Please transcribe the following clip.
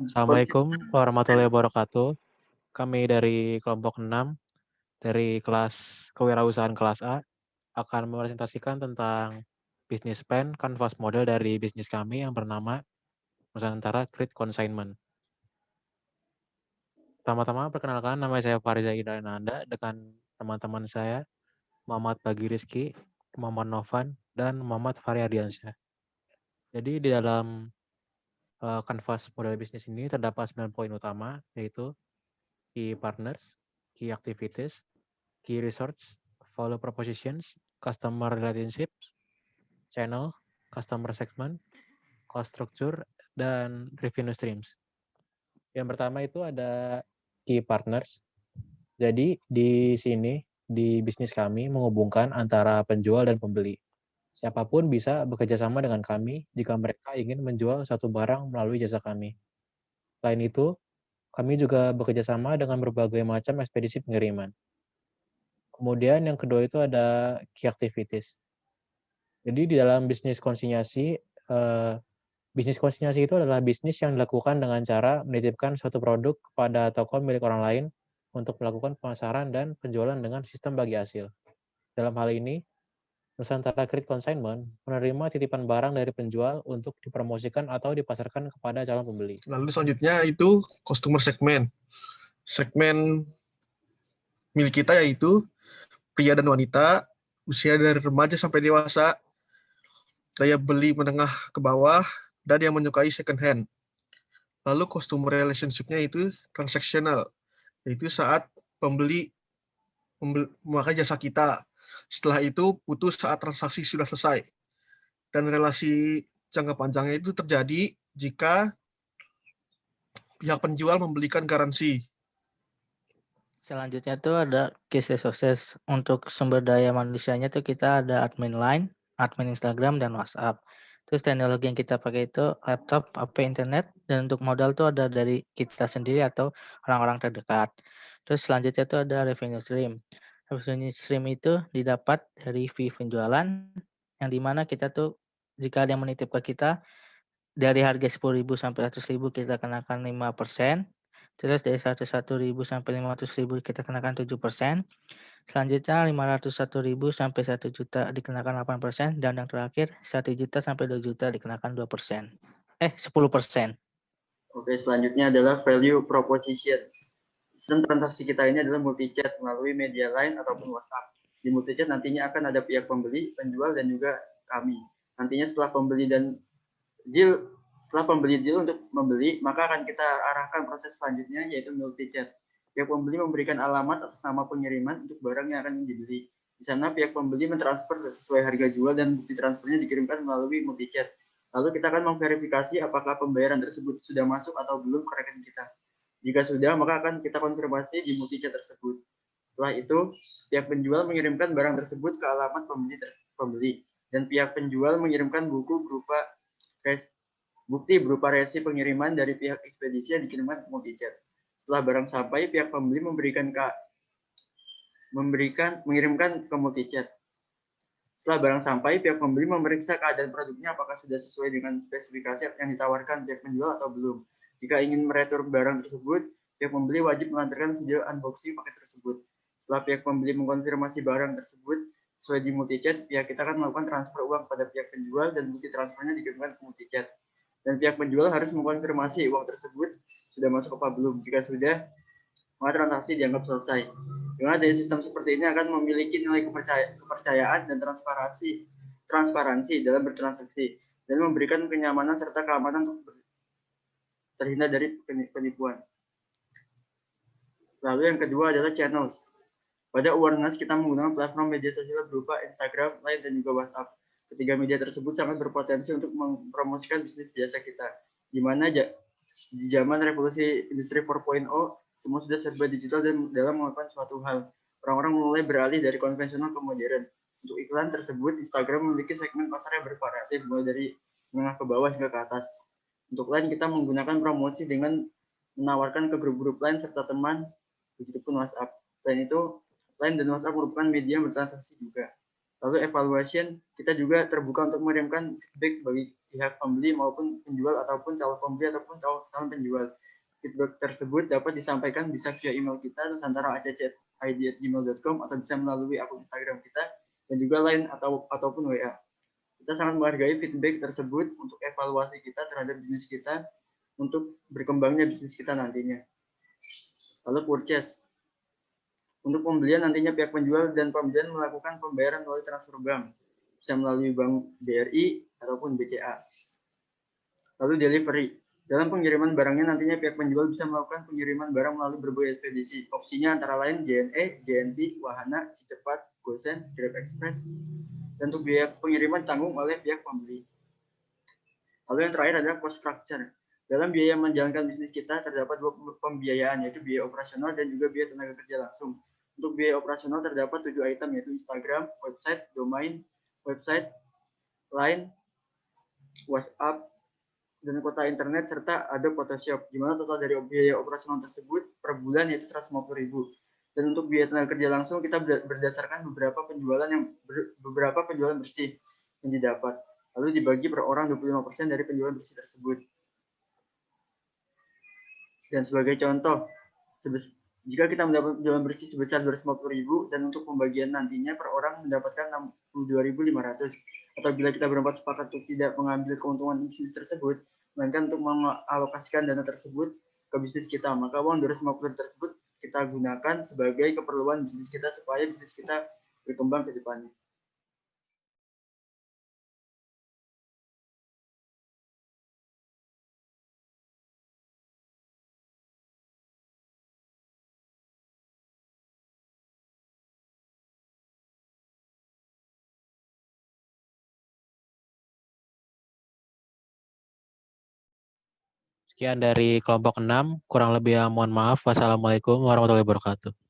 Assalamualaikum warahmatullahi wabarakatuh. Kami dari kelompok 6 dari kelas kewirausahaan kelas A akan mempresentasikan tentang business plan canvas model dari bisnis kami yang bernama Nusantara Create Consignment. Pertama-tama perkenalkan, nama saya Fariza Idananda dengan teman-teman saya Muhammad Bagi Rizky, Muhammad Novan, dan Muhammad Fahri Ardiansyah. Jadi di dalam kanvas model bisnis ini terdapat 9 poin utama, yaitu key partners, key activities, key research, value propositions, customer relationships, channel, customer segment, cost structure, dan revenue streams. Yang pertama itu ada key partners. Jadi di sini, di bisnis kami menghubungkan antara penjual dan pembeli. Siapapun bisa bekerja sama dengan kami jika mereka ingin menjual satu barang melalui jasa kami. Selain itu, kami juga bekerja sama dengan berbagai macam ekspedisi pengiriman. Kemudian yang kedua itu ada key activities. Jadi di dalam bisnis konsinyasi itu adalah bisnis yang dilakukan dengan cara menitipkan suatu produk kepada toko milik orang lain untuk melakukan pemasaran dan penjualan dengan sistem bagi hasil. Dalam hal ini, Nusantara Create Consignment menerima titipan barang dari penjual untuk dipromosikan atau dipasarkan kepada calon pembeli. Lalu selanjutnya itu customer segment. Segmen milik kita yaitu pria dan wanita, usia dari remaja sampai dewasa, daya beli menengah ke bawah, dan yang menyukai second hand. Lalu customer relationship-nya itu transaksional, yaitu saat pembeli memakai jasa kita. Setelah itu putus saat transaksi sudah selesai. Dan relasi jangka panjangnya itu terjadi jika pihak penjual membelikan garansi. Selanjutnya tuh ada case resources. Untuk sumber daya manusianya tuh kita ada admin line, admin Instagram, dan WhatsApp. Terus teknologi yang kita pakai itu laptop, HP, internet, dan untuk modal tuh ada dari kita sendiri atau orang-orang terdekat. Terus selanjutnya tuh ada revenue stream. Revenue stream itu didapat dari fee penjualan, yang dimana kita tuh jika ada yang menitip ke kita, dari harga 10.000 sampai 100.000 kita kenakan 5%. Terus dari 101.000 sampai 500.000 kita kenakan 7%. Selanjutnya 501.000 sampai 1 juta dikenakan 8%. Dan yang terakhir 1 juta sampai 2 juta dikenakan 2%. 10%. Oke, selanjutnya adalah value proposition. Sistem transaksi kita ini adalah multi-chat melalui media lain ataupun WhatsApp. Di multi-chat nantinya akan ada pihak pembeli, penjual, dan juga kami. Nantinya setelah pembeli deal untuk membeli, maka akan kita arahkan proses selanjutnya yaitu multi-chat. Pihak pembeli memberikan alamat atas nama pengiriman untuk barang yang akan dibeli. Di sana pihak pembeli mentransfer sesuai harga jual dan bukti transfernya dikirimkan melalui multi-chat. Lalu kita akan memverifikasi apakah pembayaran tersebut sudah masuk atau belum ke rekening kita. Jika sudah, maka akan kita konfirmasi di multi-chat tersebut. Setelah itu, pihak penjual mengirimkan barang tersebut ke alamat pembeli dan pihak penjual mengirimkan bukti berupa resi pengiriman dari pihak ekspedisi yang dikirimkan ke multi-chat. Setelah barang sampai, pihak pembeli mengirimkan ke multi-chat. Setelah barang sampai, pihak pembeli memeriksa keadaan produknya apakah sudah sesuai dengan spesifikasi yang ditawarkan pihak penjual atau belum. Jika ingin meretur barang tersebut, pihak pembeli wajib mengantarkan video unboxing paket tersebut. Setelah pihak pembeli mengkonfirmasi barang tersebut sesuai di multi-chat, pihak kita akan melakukan transfer uang pada pihak penjual dan bukti transfernya dikirimkan ke multi-chat. Dan pihak penjual harus mengkonfirmasi uang tersebut sudah masuk apa belum. Jika sudah, maka transaksi dianggap selesai. Dengan adanya sistem seperti ini akan memiliki nilai kepercayaan dan transparansi dalam bertransaksi dan memberikan kenyamanan serta keamanan untuk terhindar dari penipuan. Lalu yang kedua adalah channels. Pada awareness kita menggunakan platform media sosial berupa Instagram, Line, dan juga WhatsApp. Ketiga media tersebut sangat berpotensi untuk mempromosikan bisnis jasa kita. Di mana di zaman revolusi industri 4.0, semua sudah serba digital dan dalam melakukan suatu hal. Orang-orang mulai beralih dari konvensional ke modern. Untuk iklan tersebut, Instagram memiliki segmen pasar yang bervariatif, mulai dari menengah ke bawah hingga ke atas. Untuk Line, kita menggunakan promosi dengan menawarkan ke grup-grup Line serta teman, begitupun WhatsApp. Selain itu, Line dan WhatsApp merupakan media bertransaksi juga. Lalu evaluation, kita juga terbuka untuk mengirimkan feedback bagi pihak pembeli maupun penjual ataupun calon pembeli ataupun calon penjual. Feedback tersebut dapat disampaikan bisa via email kita nusantara@id@gmail.com atau bisa melalui akun Instagram kita dan juga lain ataupun WA. Kita sangat menghargai feedback tersebut untuk evaluasi kita terhadap bisnis kita untuk berkembangnya bisnis kita nantinya. Lalu purchase. Untuk pembelian nantinya pihak penjual dan pembelian melakukan pembayaran melalui transfer bank, bisa melalui bank BRI ataupun BCA. Lalu delivery. Dalam pengiriman barangnya nantinya pihak penjual bisa melakukan pengiriman barang melalui berbagai ekspedisi. Opsinya antara lain JNE, JNT, Wahana, Si Cepat, GoSend, Grab Express. Dan untuk biaya pengiriman tanggung oleh pihak pembeli. Lalu yang terakhir adalah cost structure. Dalam biaya menjalankan bisnis kita terdapat dua pembiayaan, yaitu biaya operasional dan juga biaya tenaga kerja langsung. Untuk biaya operasional terdapat 7 item, yaitu Instagram, website, domain, website, Line, WhatsApp, dan kuota internet, serta ada Photoshop, di mana total dari biaya operasional tersebut per bulan yaitu 150.000. Dan untuk biaya tenaga kerja langsung kita berdasarkan beberapa penjualan bersih yang didapat. Lalu dibagi per orang 25% dari penjualan bersih tersebut. Dan sebagai contoh, jika kita mendapat penjualan bersih sebesar 250.000 dan untuk pembagian nantinya per orang mendapatkan 62.500. Atau bila kita berempat sepakat untuk tidak mengambil keuntungan bisnis tersebut, melainkan untuk mengalokasikan dana tersebut ke bisnis kita, maka uang 250 tersebut kita gunakan sebagai keperluan bisnis kita supaya bisnis kita berkembang ke depannya. Sekian dari kelompok 6, kurang lebih mohon maaf. Wassalamualaikum warahmatullahi wabarakatuh.